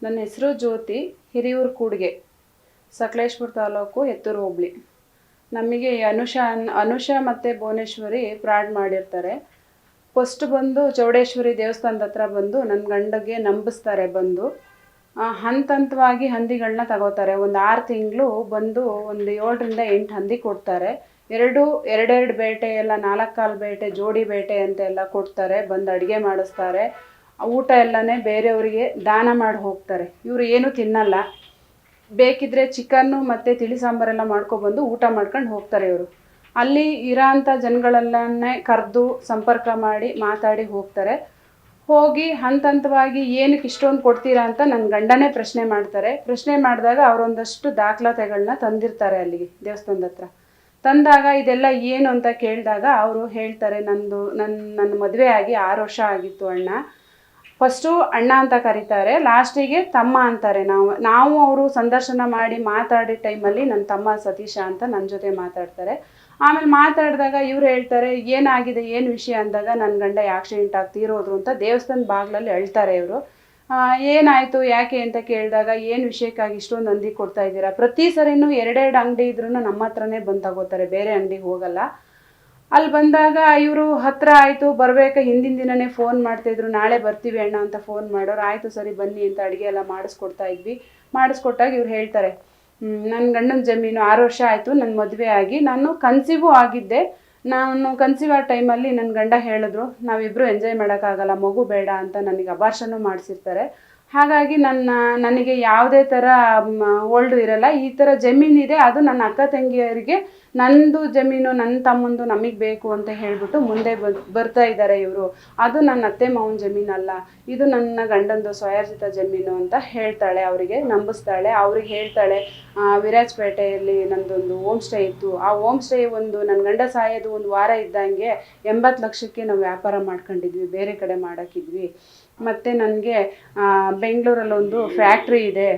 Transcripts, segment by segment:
ನನ್ನ ಹೆಸರು ಜ್ಯೋತಿ, ಹಿರಿಯೂರು ಕೂಡ್ಗೆ, ಸಕಲೇಶ್ಪುರ ತಾಲೂಕು, ಹೆತ್ತೂರು ಹೋಬಳಿ. ನಮಗೆ ಅನುಷಾ ಮತ್ತು ಭುವನೇಶ್ವರಿ ಫ್ರಾಡ್ ಮಾಡಿರ್ತಾರೆ. ಫಸ್ಟ್ ಬಂದು ಚೌಡೇಶ್ವರಿ ದೇವಸ್ಥಾನದ ಹತ್ರ ಬಂದು ನನ್ನ ಗಂಡಗೆ ನಂಬಿಸ್ತಾರೆ. ಬಂದು ಹಂತವಾಗಿ ಹಂದಿಗಳನ್ನ ತಗೋತಾರೆ. ಒಂದು 6 ತಿಂಗಳು ಬಂದು ಒಂದು 7ರಿಂದ 8 ಹಂದಿ ಕೊಡ್ತಾರೆ. ಎರಡೆರಡು ಬೇಟೆ ಎಲ್ಲ 4 ಕಾಲು ಬೇಟೆ, ಜೋಡಿ ಬೇಟೆ ಅಂತೆಲ್ಲ ಕೊಡ್ತಾರೆ. ಬಂದು ಅಡುಗೆ ಮಾಡಿಸ್ತಾರೆ. ಊಟ ಎಲ್ಲನೇ ಬೇರೆಯವರಿಗೆ ದಾನ ಮಾಡಿ ಹೋಗ್ತಾರೆ. ಇವರು ಏನೂ ತಿನ್ನಲ್ಲ. ಬೇಕಿದ್ರೆ ಚಿಕನ್ನು ಮತ್ತು ತಿಳಿ ಸಾಂಬಾರೆಲ್ಲ ಮಾಡ್ಕೊಬಂದು ಊಟ ಮಾಡ್ಕೊಂಡು ಹೋಗ್ತಾರೆ. ಇವರು ಅಲ್ಲಿ ಇರೋಂಥ ಜನಗಳೆಲ್ಲನೇ ಕರೆದು ಸಂಪರ್ಕ ಮಾಡಿ ಮಾತಾಡಿ ಹೋಗ್ತಾರೆ. ಹೋಗಿ ಹಂತವಾಗಿ ಏನಕ್ಕೆ ಇಷ್ಟೊಂದು ಕೊಡ್ತೀರಾ ಅಂತ ನನ್ನ ಗಂಡನೇ ಪ್ರಶ್ನೆ ಮಾಡ್ತಾರೆ. ಪ್ರಶ್ನೆ ಮಾಡಿದಾಗ ಅವರೊಂದಷ್ಟು ದಾಖಲಾತಿಗಳನ್ನ ತಂದಿರ್ತಾರೆ ಅಲ್ಲಿಗೆ ದೇವಸ್ಥಾನದ ಹತ್ರ. ತಂದಾಗ ಇದೆಲ್ಲ ಏನು ಅಂತ ಕೇಳಿದಾಗ ಅವರು ಹೇಳ್ತಾರೆ, ನನ್ನ ಮದುವೆ ಆಗಿ 6 ವರ್ಷ ಆಗಿತ್ತು ಅಣ್ಣ. ಫಸ್ಟು ಅಣ್ಣ ಅಂತ ಕರೀತಾರೆ, ಲಾಸ್ಟಿಗೆ ತಮ್ಮ ಅಂತಾರೆ. ನಾವು ಅವರು ಸಂದರ್ಶನ ಮಾಡಿ ಮಾತಾಡಿದ ಟೈಮಲ್ಲಿ ನನ್ನ ತಮ್ಮ ಸತೀಶ ಅಂತ ನನ್ನ ಜೊತೆ ಮಾತಾಡ್ತಾರೆ. ಆಮೇಲೆ ಮಾತಾಡಿದಾಗ ಇವ್ರು ಹೇಳ್ತಾರೆ, ಏನಾಗಿದೆ, ಏನು ವಿಷಯ ಅಂದಾಗ ನನ್ನ ಗಂಡ ಆಕ್ಸಿಡೆಂಟ್ ಆಗಿ ತೀರೋದ್ರು ಅಂತ ದೇವಸ್ಥಾನದ ಬಾಗಿಲಲ್ಲಿ ಹೇಳ್ತಾರೆ. ಇವರು ಏನಾಯಿತು ಯಾಕೆ ಅಂತ ಕೇಳಿದಾಗ, ಏನು ವಿಷಯಕ್ಕಾಗಿ ಇಷ್ಟೊಂದು ಹಂದಿ ಕೊಡ್ತಾ ಇದ್ದೀರಾ? ಪ್ರತಿ ಸರಿನೂ 2 ಅಂಗಡಿ ಇದ್ರೂ ನಮ್ಮ ಹತ್ರನೇ ಬಂದು ತಗೋತಾರೆ, ಬೇರೆ ಅಂಗಡಿಗೆ ಹೋಗಲ್ಲ. ಅಲ್ಲಿ ಬಂದಾಗ ಇವರು ಹತ್ರ ಆಯಿತು ಬರಬೇಕು. ಹಿಂದಿನ ದಿನವೇ ಫೋನ್ ಮಾಡ್ತಾಯಿದ್ರು, ನಾಳೆ ಬರ್ತೀವಿ ಅಣ್ಣ ಅಂತ ಫೋನ್ ಮಾಡೋರು. ಆಯಿತು ಸರಿ ಬನ್ನಿ ಅಂತ ಅಡುಗೆ ಎಲ್ಲ ಮಾಡಿಸ್ಕೊಡ್ತಾ ಇದ್ವಿ. ಮಾಡಿಸ್ಕೊಟ್ಟಾಗ ಇವ್ರು ಹೇಳ್ತಾರೆ, ನನ್ನ ಗಂಡನ ಜಮೀನು 6 ವರ್ಷ ಆಯಿತು ನನ್ನ ಮದುವೆ ಆಗಿ, ನಾನು ಕನ್ಸೀವೂ ಆಗಿದ್ದೆ. ನಾನು ಕನ್ಸೀವ್ ಆದ ಟೈಮಲ್ಲಿ ನನ್ನ ಗಂಡ ಹೇಳಿದ್ರು, ನಾವಿಬ್ಬರು ಎಂಜಾಯ್ ಮಾಡೋಕ್ಕಾಗಲ್ಲ, ಮಗು ಬೇಡ ಅಂತ ನನಗೆ ಅಬಾರ್ಷನ್ನು ಮಾಡಿಸಿರ್ತಾರೆ. ಹಾಗಾಗಿ ನನಗೆ ಯಾವುದೇ ಥರ ಓಲ್ಡು ಇರಲ್ಲ. ಈ ಥರ ಜಮೀನಿದೆ, ಅದು ನನ್ನ ಅಕ್ಕ ತಂಗಿಯರಿಗೆ ನಂದು ಜಮೀನು, ನನ್ನ ತಮ್ಮಂದು ನಮಗೆ ಬೇಕು ಅಂತ ಹೇಳಿಬಿಟ್ಟು ಮುಂದೆ ಬರ್ತಾ ಇದ್ದಾರೆ ಇವರು. ಅದು ನನ್ನ ಅತ್ತೆ ಮಾವನ ಜಮೀನಲ್ಲ, ಇದು ನನ್ನ ಗಂಡಂದು ಸ್ವಯಾರ್ಜಿತ ಜಮೀನು ಅಂತ ಹೇಳ್ತಾಳೆ. ಅವರಿಗೆ ನಂಬಿಸ್ತಾಳೆ. ಅವ್ರಿಗೆ ಹೇಳ್ತಾಳೆ, ವಿರಾಜಪೇಟೆಯಲ್ಲಿ ನಂದೊಂದು ಹೋಮ್ ಸ್ಟೇ ಇತ್ತು. ಆ ಹೋಮ್ ಸ್ಟೇ ನನ್ನ ಗಂಡ ಸಾಯೋದು 1 ವಾರ ಇದ್ದಂಗೆ 80 ಲಕ್ಷಕ್ಕೆ ನಾವು ವ್ಯಾಪಾರ ಮಾಡ್ಕೊಂಡಿದ್ವಿ, ಬೇರೆ ಕಡೆ ಮಾಡೋಕ್ಕಿದ್ವಿ. ಮತ್ತು ನನಗೆ ಬೆಂಗಳೂರಲ್ಲೊಂದು ಫ್ಯಾಕ್ಟ್ರಿ ಇದೆ,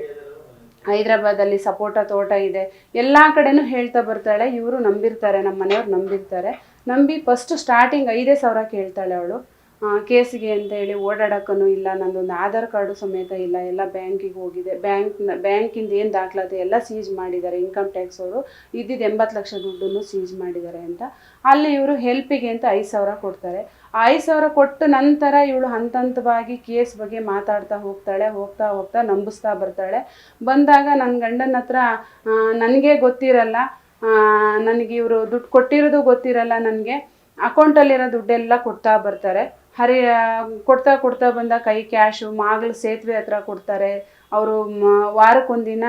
ಹೈದ್ರಾಬಾದಲ್ಲಿ ಸಪೋಟ ತೋಟ ಇದೆ, ಎಲ್ಲ ಕಡೆನೂ ಹೇಳ್ತಾ ಬರ್ತಾಳೆ. ಇವರು ನಂಬಿರ್ತಾರೆ, ನಮ್ಮ ಮನೆಯವ್ರು ನಂಬಿರ್ತಾರೆ. ನಂಬಿ ಫಸ್ಟು ಸ್ಟಾರ್ಟಿಂಗ್ 5,000 ಕೇಳ್ತಾಳೆ ಅವಳು. ಕೇಸಿಗೆ ಅಂತೇಳಿ ಓಡಾಡೋಕ್ಕೂ ಇಲ್ಲ, ನನ್ನದೊಂದು ಆಧಾರ್ ಕಾರ್ಡು ಸಮೇತ ಇಲ್ಲ, ಎಲ್ಲ ಬ್ಯಾಂಕಿಗೆ ಹೋಗಿದೆ. ಬ್ಯಾಂಕಿಂದ ಏನು ದಾಖಲಾತಿ ಎಲ್ಲ ಸೀಜ್ ಮಾಡಿದ್ದಾರೆ. ಇನ್ಕಮ್ ಟ್ಯಾಕ್ಸ್ ಅವರು ಇದ್ದಿದ್ದು 80 ಲಕ್ಷ ದುಡ್ಡನ್ನು ಸೀಜ್ ಮಾಡಿದ್ದಾರೆ ಅಂತ. ಅಲ್ಲಿ ಇವರು ಹೆಲ್ಪಿಗೆ ಅಂತ 5,000 ಕೊಡ್ತಾರೆ. 5,000 ಕೊಟ್ಟು ನಂತರ ಇವಳು ಹಂತವಾಗಿ ಕೇಸ್ ಬಗ್ಗೆ ಮಾತಾಡ್ತಾ ಹೋಗ್ತಾಳೆ. ಹೋಗ್ತಾ ನಂಬಿಸ್ತಾ ಬರ್ತಾಳೆ. ಬಂದಾಗ ನನ್ನ ಗಂಡನ ಹತ್ರ ನನಗೆ ಗೊತ್ತಿರಲ್ಲ, ನನಗೆ ಇವರು ದುಡ್ಡು ಕೊಟ್ಟಿರೋದು ಗೊತ್ತಿರಲ್ಲ. ನನಗೆ ಅಕೌಂಟಲ್ಲಿರೋ ದುಡ್ಡೆಲ್ಲ ಕೊಡ್ತಾ ಬರ್ತಾರೆ. ಕೊಡ್ತಾ ಬಂದ ಕೈ ಕ್ಯಾಶು ಮಾಗಲ ಸೇತುವೆ ಹತ್ರ ಕೊಡ್ತಾರೆ. ಅವರು ವಾರಕ್ಕೊಂದಿನ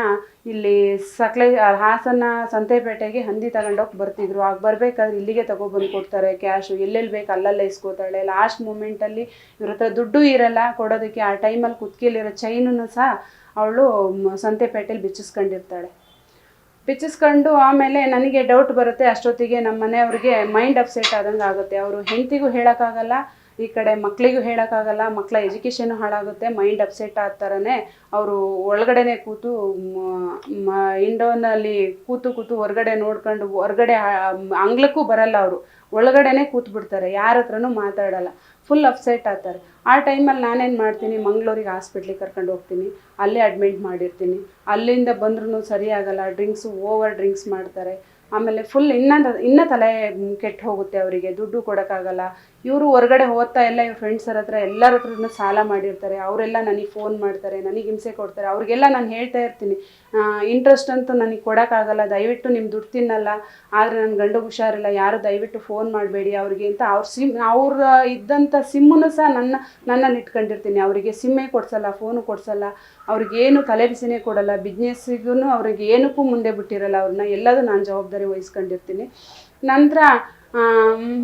ಇಲ್ಲಿ ಹಾಸನ ಸಂತೆಪೇಟೆಗೆ ಹಂದಿ ತಗೊಂಡೋಗಿ ಬರ್ತಿದ್ರು. ಆಗ ಬರಬೇಕಾದ್ರೆ ಇಲ್ಲಿಗೆ ತಗೊಬಂದು ಕೊಡ್ತಾರೆ ಕ್ಯಾಶು. ಎಲ್ಲೆಲ್ಲಿ ಬೇಕು ಅಲ್ಲಲ್ಲೇ ಇಸ್ಕೋತಾಳೆ. ಲಾಸ್ಟ್ ಮೂಮೆಂಟಲ್ಲಿ ಇವ್ರ ಹತ್ರ ದುಡ್ಡು ಇರಲ್ಲ ಕೊಡೋದಕ್ಕೆ. ಆ ಟೈಮಲ್ಲಿ ಕುತ್ತಿಗೆಲಿರೋ ಚೈನನ್ನು ಸಹ ಅವಳು ಸಂತೆಪೇಟೆಯಲ್ಲಿ ಬಿಚ್ಚಿಸ್ಕೊಂಡು ಆಮೇಲೆ ನನಗೆ ಡೌಟ್ ಬರುತ್ತೆ. ಅಷ್ಟೊತ್ತಿಗೆ ನಮ್ಮ ಮನೆಯವ್ರಿಗೆ ಮೈಂಡ್ ಅಪ್ಸೆಟ್ ಆದಂಗೆ ಆಗುತ್ತೆ. ಅವರು ಹೆಂಡತಿಗೂ ಹೇಳೋಕ್ಕಾಗಲ್ಲ, ಈ ಕಡೆ ಮಕ್ಕಳಿಗೂ ಹೇಳೋಕ್ಕಾಗಲ್ಲ, ಮಕ್ಕಳ ಎಜುಕೇಷನು ಹಾಳಾಗುತ್ತೆ. ಮೈಂಡ್ ಅಪ್ಸೆಟ್ ಆದ ಥರನೇ ಅವರು ಒಳಗಡೆನೇ ಕೂತು ಇಂಡೋನಲ್ಲಿ ಕೂತು ಹೊರಗಡೆ ನೋಡ್ಕೊಂಡು, ಹೊರಗಡೆ ಅಂಗ್ಲಕ್ಕೂ ಬರಲ್ಲ. ಅವರು ಒಳಗಡೆನೇ ಕೂತ್ಬಿಡ್ತಾರೆ, ಯಾರ ಹತ್ರನೂ ಮಾತಾಡಲ್ಲ. ಫುಲ್ ಅಪ್ಸೆಟ್ ಆಗ್ತಾರೆ. ಆ ಟೈಮಲ್ಲಿ ನಾನೇನು ಮಾಡ್ತೀನಿ, ಮಂಗಳೂರಿಗೆ ಹಾಸ್ಪಿಟ್ಲಿಗೆ ಕರ್ಕೊಂಡು ಹೋಗ್ತೀನಿ, ಅಲ್ಲೇ ಅಡ್ಮಿಟ್ ಮಾಡಿರ್ತೀನಿ. ಅಲ್ಲಿಂದ ಬಂದ್ರೂ ಸರಿಯಾಗಲ್ಲ, ಓವರ್ ಡ್ರಿಂಕ್ಸ್ ಮಾಡ್ತಾರೆ. ಆಮೇಲೆ ಫುಲ್ ಇನ್ನೂ ತಲೆ ಕೆಟ್ಟು ಹೋಗುತ್ತೆ ಅವರಿಗೆ. ದುಡ್ಡು ಕೊಡೋಕ್ಕಾಗಲ್ಲ. ಇವರು ಹೊರಗಡೆ ಓದ್ತಾ ಎಲ್ಲ ಇವ್ರ ಫ್ರೆಂಡ್ಸರ ಹತ್ರ ಎಲ್ಲರ ಹತ್ರನೂ ಸಾಲ ಮಾಡಿರ್ತಾರೆ. ಅವರೆಲ್ಲ ನನಗೆ ಫೋನ್ ಮಾಡ್ತಾರೆ, ನನಗೆ ಹಿಂಸೆ ಕೊಡ್ತಾರೆ. ಅವ್ರಿಗೆಲ್ಲ ನಾನು ಹೇಳ್ತಾ ಇರ್ತೀನಿ, ಇಂಟ್ರೆಸ್ಟ್ ಅಂತೂ ನನಗೆ ಕೊಡೋಕ್ಕಾಗಲ್ಲ, ದಯವಿಟ್ಟು ನಿಮ್ಮ ದುಡ್ಡು ತಿನ್ನಲ್ಲ, ಆದರೆ ನನ್ನ ಗಂಡಗೆ ಹುಷಾರಿಲ್ಲ, ಯಾರು ದಯವಿಟ್ಟು ಫೋನ್ ಮಾಡಬೇಡಿ ಅವ್ರಿಗೆ ಅಂತ. ಅವ್ರ ಇದ್ದಂಥ ಸಿಮ್ಮನ್ನು ಸಹ ನನ್ನನ್ನು ಇಟ್ಕೊಂಡಿರ್ತೀನಿ. ಅವರಿಗೆ ಸಿಮ್ಮೇ ಕೊಡಿಸಲ್ಲ, ಫೋನು ಕೊಡಿಸಲ್ಲ, ಅವ್ರಿಗೇನು ತಲೆ ಬಿಸಿನೇ ಕೊಡಲ್ಲ. ಬಿಸ್ನೆಸ್ಸಿಗೂ ಅವ್ರಿಗೆ ಏನಕ್ಕೂ ಮುಂದೆ ಬಿಟ್ಟಿರಲ್ಲ. ಅವ್ರನ್ನ ಎಲ್ಲದೂ ನಾನು ಜವಾಬ್ದಾರಿ ವಹಿಸ್ಕೊಂಡಿರ್ತೀನಿ. ನಂತರ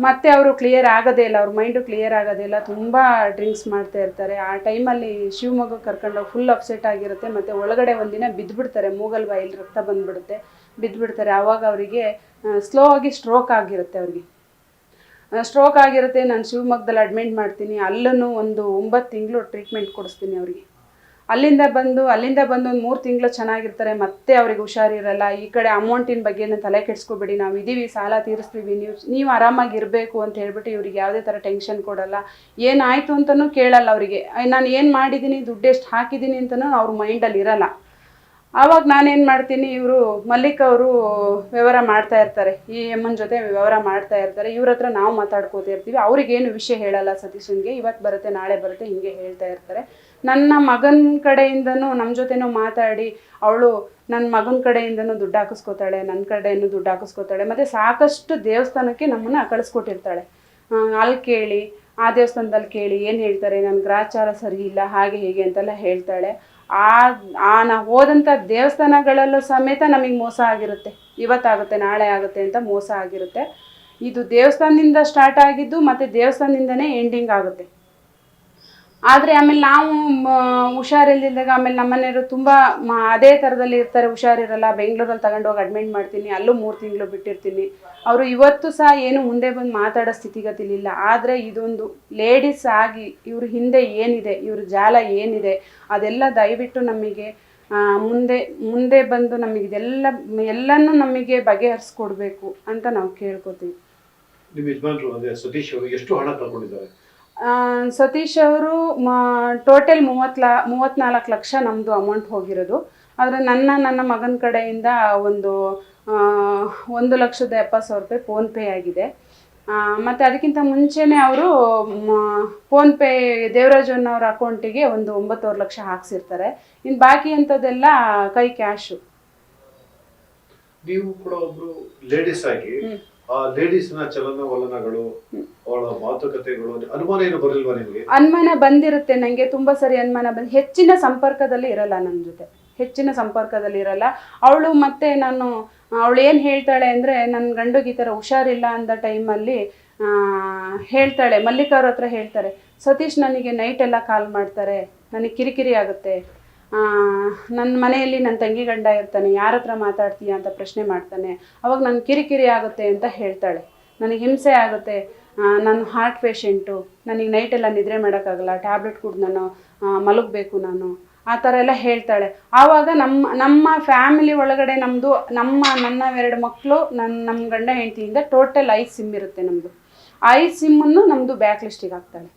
ಮತ್ತೆ ಅವರು ಕ್ಲಿಯರ್ ಆಗೋದೇ ಇಲ್ಲ, ಅವ್ರ ಮೈಂಡು ಕ್ಲಿಯರ್ ಆಗೋದೇ ಇಲ್ಲ, ತುಂಬ ಡ್ರಿಂಕ್ಸ್ ಮಾಡ್ತಾ ಇರ್ತಾರೆ. ಆ ಟೈಮಲ್ಲಿ ಶಿವಮೊಗ್ಗಕ್ಕೆ ಕರ್ಕೊಂಡೋಗಿ ಫುಲ್ ಅಪ್ಸೆಟ್ ಆಗಿರುತ್ತೆ. ಮತ್ತು ಒಳಗಡೆ ಒಂದಿನ ಬಿದ್ದುಬಿಡ್ತಾರೆ, ಮೂಗಲ್ ಬಾಯಲ್ಲಿ ರಕ್ತ ಬಂದುಬಿಡುತ್ತೆ, ಬಿದ್ದುಬಿಡ್ತಾರೆ. ಆವಾಗ ಅವರಿಗೆ ಸ್ಲೋ ಆಗಿ ಸ್ಟ್ರೋಕ್ ಆಗಿರುತ್ತೆ. ನಾನು ಶಿವಮೊಗ್ಗದಲ್ಲಿ ಅಡ್ಮಿಟ್ ಮಾಡ್ತೀನಿ. ಅಲ್ಲೂ ಒಂದು 9 ತಿಂಗಳು ಟ್ರೀಟ್ಮೆಂಟ್ ಕೊಡಿಸ್ತೀನಿ ಅವ್ರಿಗೆ. ಅಲ್ಲಿಂದ ಬಂದು ಒಂದು 3 ತಿಂಗಳು ಚೆನ್ನಾಗಿರ್ತಾರೆ, ಮತ್ತೆ ಅವ್ರಿಗೆ ಹುಷಾರಿರಲ್ಲ. ಈ ಕಡೆ ಅಮೌಂಟಿನ ಬಗ್ಗೆ ತಲೆ ಕೆಡಿಸ್ಕೊಬೇಡಿ, ನಾವು ಇದೀವಿ, ಸಾಲ ತೀರಿಸ್ತೀವಿ, ನೀವು ಆರಾಮಾಗಿರಬೇಕು ಅಂತ ಹೇಳ್ಬಿಟ್ಟು ಇವ್ರಿಗೆ ಯಾವುದೇ ಥರ ಟೆನ್ಷನ್ ಕೊಡಲ್ಲ. ಏನಾಯಿತು ಅಂತಲೂ ಕೇಳಲ್ಲ ಅವರಿಗೆ. ನಾನು ಏನು ಮಾಡಿದ್ದೀನಿ, ದುಡ್ಡು ಎಷ್ಟು ಹಾಕಿದ್ದೀನಿ ಅಂತಲೂ ಅವ್ರ ಮೈಂಡಲ್ಲಿ ಇರಲ್ಲ. ಆವಾಗ ನಾನೇನು ಮಾಡ್ತೀನಿ, ಇವರು ಮಲ್ಲಿಕ್ ಅವರು ವ್ಯವಹಾರ ಮಾಡ್ತಾ ಇರ್ತಾರೆ, ಈ ಅಮ್ಮನ ಜೊತೆ ವ್ಯವಹಾರ ಮಾಡ್ತಾ ಇರ್ತಾರೆ. ಇವ್ರ ಹತ್ರ ನಾವು ಮಾತಾಡ್ಕೋತಾ ಇರ್ತೀವಿ. ಅವ್ರಿಗೇನು ವಿಷಯ ಹೇಳಲ್ಲ ಸತೀಶನ್ಗೆ, ಇವತ್ತು ಬರುತ್ತೆ ನಾಳೆ ಬರುತ್ತೆ ಹಿಂಗೆ ಹೇಳ್ತಾ ಇರ್ತಾರೆ. ನನ್ನ ಮಗನ ಕಡೆಯಿಂದನೂ ನಮ್ಮ ಜೊತೆನೂ ಮಾತಾಡಿ ಅವಳು ನನ್ನ ಮಗನ ಕಡೆಯಿಂದನೂ ದುಡ್ಡು ಹಾಕಿಸ್ಕೋತಾಳೆ, ನನ್ನ ಕಡೆಯೂ ದುಡ್ಡು ಹಾಕಿಸ್ಕೋತಾಳೆ. ಮತ್ತು ಸಾಕಷ್ಟು ದೇವಸ್ಥಾನಕ್ಕೆ ನಮ್ಮನ್ನು ಕಳಿಸ್ಕೊಟ್ಟಿರ್ತಾಳೆ. ಅಲ್ಲಿ ಕೇಳಿ, ಆ ದೇವಸ್ಥಾನದಲ್ಲಿ ಕೇಳಿ ಏನು ಹೇಳ್ತಾರೆ, ನನ್ನ ಗ್ರಾಚಾರ ಸರಿ ಇಲ್ಲ ಹಾಗೆ ಹೀಗೆ ಅಂತೆಲ್ಲ ಹೇಳ್ತಾಳೆ. ನಾವು ಹೋದಂಥ ದೇವಸ್ಥಾನಗಳಲ್ಲೂ ಸಮೇತ ನಮಗೆ ಮೋಸ ಆಗಿರುತ್ತೆ. ಇವತ್ತಾಗುತ್ತೆ ನಾಳೆ ಆಗುತ್ತೆ ಅಂತ ಮೋಸ ಆಗಿರುತ್ತೆ. ಇದು ದೇವಸ್ಥಾನದಿಂದ ಸ್ಟಾರ್ಟ್ ಆಗಿದ್ದು ಮತ್ತು ದೇವಸ್ಥಾನದಿಂದನೇ ಎಂಡಿಂಗ್ ಆಗುತ್ತೆ. ಆದರೆ ಆಮೇಲೆ ನಾವು ಹುಷಾರಿಲ್ದಿದ್ದಾಗ ಆಮೇಲೆ ನಮ್ಮನೆಯವರು ತುಂಬ ಅದೇ ಥರದಲ್ಲಿ ಇರ್ತಾರೆ, ಹುಷಾರಿರಲ್ಲ. ಬೆಂಗಳೂರಲ್ಲಿ ತಗೊಂಡೋಗಿ ಅಡ್ಮಿಟ್ ಮಾಡ್ತೀನಿ, ಅಲ್ಲೂ 3 ತಿಂಗಳು ಬಿಟ್ಟಿರ್ತೀನಿ. ಅವರು ಇವತ್ತು ಸಹ ಏನು ಮುಂದೆ ಬಂದು ಮಾತಾಡೋ ಸ್ಥಿತಿಗತಿಲಿಲ್ಲ. ಆದರೆ ಇದೊಂದು ಲೇಡೀಸ್ ಆಗಿ ಇವ್ರ ಹಿಂದೆ ಏನಿದೆ, ಇವ್ರ ಜಾಲ ಏನಿದೆ ಅದೆಲ್ಲ ದಯವಿಟ್ಟು ನಮಗೆ ಮುಂದೆ ಬಂದು ನಮಗೆ ಎಲ್ಲನೂ ನಮಗೆ ಬಗೆಹರಿಸ್ಕೊಡ್ಬೇಕು ಅಂತ ನಾವು ಕೇಳ್ಕೊತೀವಿ. ನಿಮ್ಮ ಯಜಮಾನರು ಅಂದರೆ ಸತೀಶ್ ಅವರು ಎಷ್ಟು ಹಣ ಕಳ್ಕೊಂಡಿದ್ದಾರೆ? ಸತೀಶ್ ಅವರು ಟೋಟಲ್ 34 ಲಕ್ಷ ನಮ್ಮದು ಅಮೌಂಟ್ ಹೋಗಿರೋದು. ಆದರೆ ನನ್ನ ಮಗನ ಕಡೆಯಿಂದ ಒಂದು 1,70,000 ರೂಪಾಯಿ ಫೋನ್ಪೇ ಆಗಿದೆ. ಮತ್ತು ಅದಕ್ಕಿಂತ ಮುಂಚೆನೇ ಅವರು ಫೋನ್ಪೇ ದೇವರಾಜಣ್ಣವ್ರ ಅಕೌಂಟಿಗೆ ಒಂದು 9 ಲಕ್ಷ ಹಾಕ್ಸಿರ್ತಾರೆ. ಇನ್ನು ಬಾಕಿ ಅಂಥದ್ದೆಲ್ಲ ಕೈ ಕ್ಯಾಶು. ನೀವು ಕೂಡ ಒಬ್ರು ಲೇಡೀಸ್ ಆಗಿ ಆ ಲೇಡೀಸ್ನ ಚಲನವಲನಗಳು, ಅವಳ ಮಾತುಕತೆಗಳು ಅನುಮಾನ ಏನು ಬರಲಿಲ್ವಾ ನಿಮಗೆ? ಅನುಮಾನ ಬಂದಿರುತ್ತೆ ನನಗೆ, ತುಂಬ ಸರಿ ಅನುಮಾನ ಹೆಚ್ಚಿನ ಸಂಪರ್ಕದಲ್ಲಿ ಇರಲ್ಲ, ನನ್ನ ಜೊತೆ ಹೆಚ್ಚಿನ ಸಂಪರ್ಕದಲ್ಲಿ ಇರಲ್ಲ ಅವಳು. ಮತ್ತು ಅವಳು ಏನು ಹೇಳ್ತಾಳೆ ಅಂದರೆ, ನನ್ನ ಗಂಡುಗೆ ಈ ಥರ ಹುಷಾರಿಲ್ಲ ಅಂದ ಟೈಮಲ್ಲಿ ಹೇಳ್ತಾಳೆ, ಮಲ್ಲಿಕವ್ರ ಹತ್ರ ಹೇಳ್ತಾರೆ, ಸತೀಶ್ ನನಗೆ ನೈಟೆಲ್ಲ ಕಾಲ್ ಮಾಡ್ತಾರೆ, ನನಗೆ ಕಿರಿಕಿರಿ ಆಗುತ್ತೆ, ನನ್ನ ಮನೆಯಲ್ಲಿ ನನ್ನ ತಂಗಿ ಗಂಡ ಇರ್ತಾನೆ, ಯಾರ ಹತ್ರ ಮಾತಾಡ್ತೀಯ ಅಂತ ಪ್ರಶ್ನೆ ಮಾಡ್ತಾನೆ, ಅವಾಗ ನನ್ನ ಕಿರಿಕಿರಿ ಆಗುತ್ತೆ ಅಂತ ಹೇಳ್ತಾಳೆ. ನನಗೆ ಹಿಂಸೆ ಆಗುತ್ತೆ, ನಾನು ಹಾರ್ಟ್ ಪೇಷೆಂಟು, ನನಗೆ ನೈಟೆಲ್ಲ ನಿದ್ರೆ ಮಾಡೋಕ್ಕಾಗಲ್ಲ, ಟ್ಯಾಬ್ಲೆಟ್ ಕುಡ್ದು ನಾನು ಮಲಗಬೇಕು ನಾನು, ಆ ಥರ ಎಲ್ಲ ಹೇಳ್ತಾಳೆ. ಆವಾಗ ನಮ್ಮ ಫ್ಯಾಮಿಲಿ ಒಳಗಡೆ ನನ್ನ 2 ಮಕ್ಕಳು, ನಮ್ಮ ಗಂಡ ಹೆಂಡತಿಯಿಂದ ಟೋಟಲ್ 5 ಸಿಮ್ ಇರುತ್ತೆ ನಮ್ಮದು. 5 ಸಿಮ್ಮನ್ನು ನಮ್ಮದು ಬ್ಯಾಕ್ ಲಿಸ್ಟಿಗೆ ಹಾಕ್ತಾಳೆ.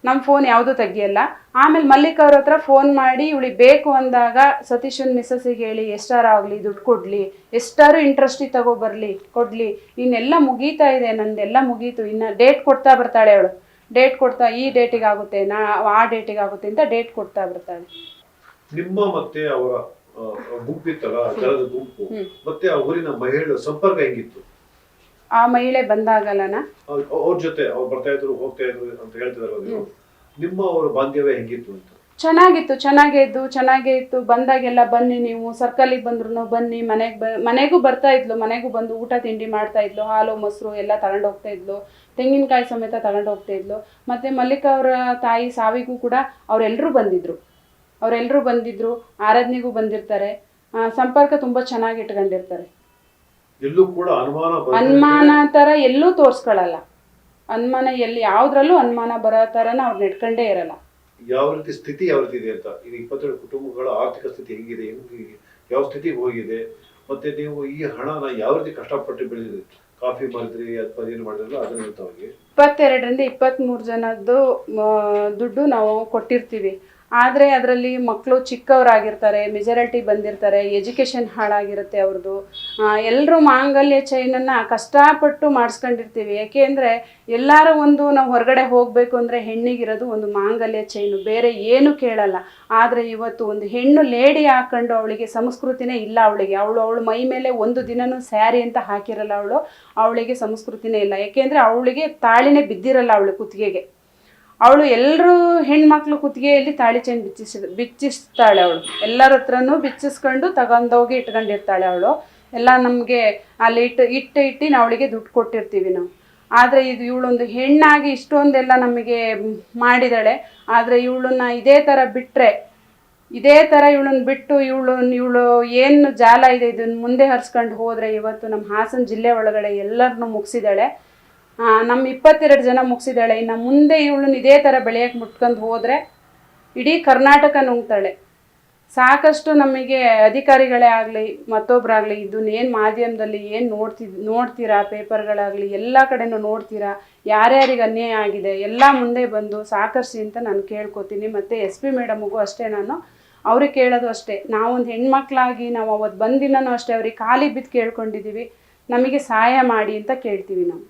ನಮ್ಮ ಫೋನ್ ಯಾವುದೂ ತೆಗಿಯಲ್ಲ. ಆಮೇಲೆ ಮಲ್ಲಿಕ್ ಅವ್ರ ಹತ್ರ ಫೋನ್ ಮಾಡಿ ಇವಳಿಗೆ ಬೇಕು ಅಂದಾಗ ಸತೀಶನ್ ಮಿಸ್ಸಸ್ಸಿಗೆ ಹೇಳಿ ಎಷ್ಟಾರು ಆಗಲಿ ದುಡ್ಡು ಕೊಡಲಿ, ಎಷ್ಟಾರು ಇಂಟ್ರೆಸ್ಟಿಗೆ ತಗೊಬರಲಿ ಕೊಡಲಿ, ಇನ್ನೆಲ್ಲ ಮುಗೀತಾ ಇದೆ, ನಂದೆಲ್ಲ ಮುಗೀತು, ಇನ್ನು ಡೇಟ್ ಕೊಡ್ತಾ ಬರ್ತಾಳೆ ಅವಳು. ಡೇಟ್ ಕೊಡ್ತಾ ಈ ಡೇಟಿಗೆ ಆಗುತ್ತೆ, ಆ ಡೇಟಿಗೆ ಆಗುತ್ತೆ ಅಂತ ಡೇಟ್ ಕೊಡ್ತಾ ಬರ್ತಾಳೆ. ನಿಮ್ಮ ಮತ್ತೆ ಅವರ ಗುಂಪಿತ್ತಲ್ಲ, ಜಲದ ಗುಂಪು ಮತ್ತೆ ಆ ಊರಿನ ಮಹಿಳೆಯ ಸಂಪರ್ಕ ಹೆಂಗಿತ್ತು? ಆ ಮಹಿಳೆ ಬಂದಾಗಲ್ಲನ ಅವ್ರ ಜೊತೆ ಅವ್ರು ಬರ್ತಾ ಇದ್ರು ಹೋಗ್ತಾ ಇದ್ರು ಅಂತ ಹೇಳ್ತಿದಾರಲ್ಲ ನೀವು, ನಿಮ್ಮ ಅವರ ಬಾಂಧವ್ಯ ಹೆಂಗಿತ್ತು ಅಂತ? ಚೆನ್ನಾಗೇ ಇತ್ತು. ಬಂದಾಗೆಲ್ಲ ಬನ್ನಿ, ನೀವು ಸರ್ಕಲಿಗೆ ಬಂದ್ರು ಬನ್ನಿ, ಮನೆಗೂ ಬರ್ತಾ ಇದ್ಲು, ಮನೆಗೂ ಬಂದು ಊಟ ತಿಂಡಿ ಮಾಡ್ತಾ ಇದ್ಲು, ಹಾಲು ಮೊಸರು ಎಲ್ಲ ತಗೊಂಡು ಹೋಗ್ತಾ ಇದ್ಲು, ತೆಂಗಿನಕಾಯಿ ಸಮೇತ ತಗೊಂಡು ಹೋಗ್ತಾ ಇದ್ಲು. ಮತ್ತು ಮಲ್ಲಿಕ್ ಅವರ ತಾಯಿ ಸಾವಿಗೂ ಕೂಡ ಅವರೆಲ್ಲರೂ ಬಂದಿದ್ರು, ಆರಾಧನೆಗೂ ಬಂದಿರ್ತಾರೆ. ಸಂಪರ್ಕ ತುಂಬ ಚೆನ್ನಾಗಿ ಇಟ್ಕೊಂಡಿರ್ತಾರೆ. ಎಲ್ಲೂ ಕೂಡ ಅನುಮಾನ ಥರ ಎಲ್ಲೂ ತೋರಿಸ್ಕೊಳ್ಳಲ್ಲ. ಅನುಮಾನ ಯಾವುದ್ರಲ್ಲೂ ಅನುಮಾನ ಬರೋ ಥರನ ಅವ್ರು ನೆಟ್ಕೊಂಡೇ ಇರಲ್ಲ. ಯಾವ ರೀತಿ ಸ್ಥಿತಿ ಯಾವ ರೀತಿ ಇದೆ ಅಂತ, ಈಗ 22 ಕುಟುಂಬಗಳ ಆರ್ಥಿಕ ಸ್ಥಿತಿ ಹೆಂಗಿದೆ, ಯಾವ ಸ್ಥಿತಿಗೆ ಹೋಗಿದೆ, ಮತ್ತೆ ನೀವು ಈ ಹಣನ ಯಾವ ರೀತಿ ಕಷ್ಟಪಟ್ಟು ಬೆಳೆದಿದೆ, ಕಾಫಿ ಮಾಡಿದ್ರಿ ಅಥವಾ ಏನು ಮಾಡಿದ್ರಲ್ಲ ಅದನ್ನ ಅವ್ರಿಗೆ 22ರಿಂದ 23 ಜನದ್ದು ದುಡ್ಡು ನಾವು ಕೊಟ್ಟಿರ್ತೀವಿ. ಆದರೆ ಅದರಲ್ಲಿ ಮಕ್ಕಳು ಚಿಕ್ಕವರಾಗಿರ್ತಾರೆ, ಮೆಜಾರಿಟಿ ಬಂದಿರ್ತಾರೆ, ಎಜುಕೇಷನ್ ಹಾಳಾಗಿರುತ್ತೆ ಅವ್ರದ್ದು. ಎಲ್ಲರೂ ಮಾಂಗಲ್ಯ ಚೈನನ್ನು ಕಷ್ಟಪಟ್ಟು ಮಾಡಿಸ್ಕೊಂಡಿರ್ತೀವಿ. ಯಾಕೆಂದರೆ ಎಲ್ಲರೂ ನಾವು ಹೊರಗಡೆ ಹೋಗಬೇಕು ಅಂದರೆ ಹೆಣ್ಣಿಗಿರೋದು ಒಂದು ಮಾಂಗಲ್ಯ ಚೈನು, ಬೇರೆ ಏನು ಕೇಳಲ್ಲ. ಆದರೆ ಇವತ್ತು ಒಂದು ಹೆಣ್ಣು ಲೇಡಿ ಹಾಕ್ಕೊಂಡು ಅವಳಿಗೆ ಸಂಸ್ಕೃತಿನೇ ಇಲ್ಲ. ಅವಳು ಮೈ ಮೇಲೆ ಒಂದು ದಿನನೂ ಸ್ಯಾರಿ ಅಂತ ಹಾಕಿರಲ್ಲ. ಅವಳಿಗೆ ಸಂಸ್ಕೃತಿನೇ ಇಲ್ಲ. ಯಾಕೆಂದರೆ ಅವಳಿಗೆ ತಾಳಿನೇ ಬಿದ್ದಿರಲ್ಲ ಅವಳು ಕುತ್ತಿಗೆಗೆ. ಅವಳು ಎಲ್ಲರೂ ಹೆಣ್ಮಕ್ಳು ಕುತ್ತಿಗೆಯಲ್ಲಿ ತಾಳಿ ಚೈನ್ ಬಿಚ್ಚಿಸ್ತಾಳೆ. ಅವಳು ಎಲ್ಲರ ಹತ್ರನೂ ಬಿಚ್ಚಿಸ್ಕೊಂಡು ತಗೊಂಡೋಗಿ ಇಟ್ಕೊಂಡಿರ್ತಾಳೆ. ಅವಳು ಎಲ್ಲ ನಮಗೆ ಅಲ್ಲಿ ಇಟ್ಟು ಅವಳಿಗೆ ದುಡ್ಡು ಕೊಟ್ಟಿರ್ತೀವಿ ನಾವು. ಆದರೆ ಇವಳೊಂದು ಹೆಣ್ಣಾಗಿ ಇಷ್ಟೊಂದೆಲ್ಲ ನಮಗೆ ಮಾಡಿದಾಳೆ. ಆದರೆ ಇವಳನ್ನ ಇದೇ ಥರ ಇವಳನ್ನ ಬಿಟ್ಟು ಇವಳು ಏನು ಜಾಲ ಇದೆ ಇದನ್ನು ಮುಂದೆ ಹರಿಸ್ಕೊಂಡು ಹೋದರೆ ಇವತ್ತು ನಮ್ಮ ಹಾಸನ ಜಿಲ್ಲೆ ಒಳಗಡೆ ಎಲ್ಲರನ್ನೂ ಮುಗಿಸಿದಾಳೆ. ನಮ್ಮ 22 ಜನ ಮುಗಿಸಿದಾಳೆ. ಇನ್ನು ಮುಂದೆ ಇವಳನ್ನ ಇದೇ ಥರ ಬೆಳೆಯೋಕ್ಕೆ ಮುಟ್ಕೊಂಡು ಹೋದರೆ ಇಡೀ ಕರ್ನಾಟಕ ನುಂಗ್ತಾಳೆ. ಸಾಕಷ್ಟು ನಮಗೆ ಅಧಿಕಾರಿಗಳೇ ಆಗಲಿ ಮತ್ತೊಬ್ಬರಾಗಲಿ ಇದನ್ನೇನು ಮಾಧ್ಯಮದಲ್ಲಿ ಏನು ನೋಡ್ತೀರಾ, ಪೇಪರ್ಗಳಾಗಲಿ ಎಲ್ಲ ಕಡೆನೂ ನೋಡ್ತೀರಾ, ಯಾರ್ಯಾರಿಗೆ ಅನ್ಯಾಯ ಆಗಿದೆ ಎಲ್ಲ ಮುಂದೆ ಬಂದು ಸಹಕರಿಸಿ ಅಂತ ನಾನು ಕೇಳ್ಕೊತೀನಿ. ಮತ್ತು SP ಮೇಡಮ್ಗೂ ಅಷ್ಟೇ ನಾನು ಅವ್ರಿಗೆ ಕೇಳೋದು ಅಷ್ಟೇ, ನಾವೊಂದು ಹೆಣ್ಮಕ್ಳಾಗಿ ನಾವು ಅವತ್ತು ಬಂದಿನೂ ಅಷ್ಟೇ ಅವ್ರಿಗೆ ಕಾಲಿಗೆ ಬಿದ್ದು ಕೇಳ್ಕೊಂಡಿದ್ದೀವಿ, ನಮಗೆ ಸಹಾಯ ಮಾಡಿ ಅಂತ ಕೇಳ್ತೀವಿ ನಾವು.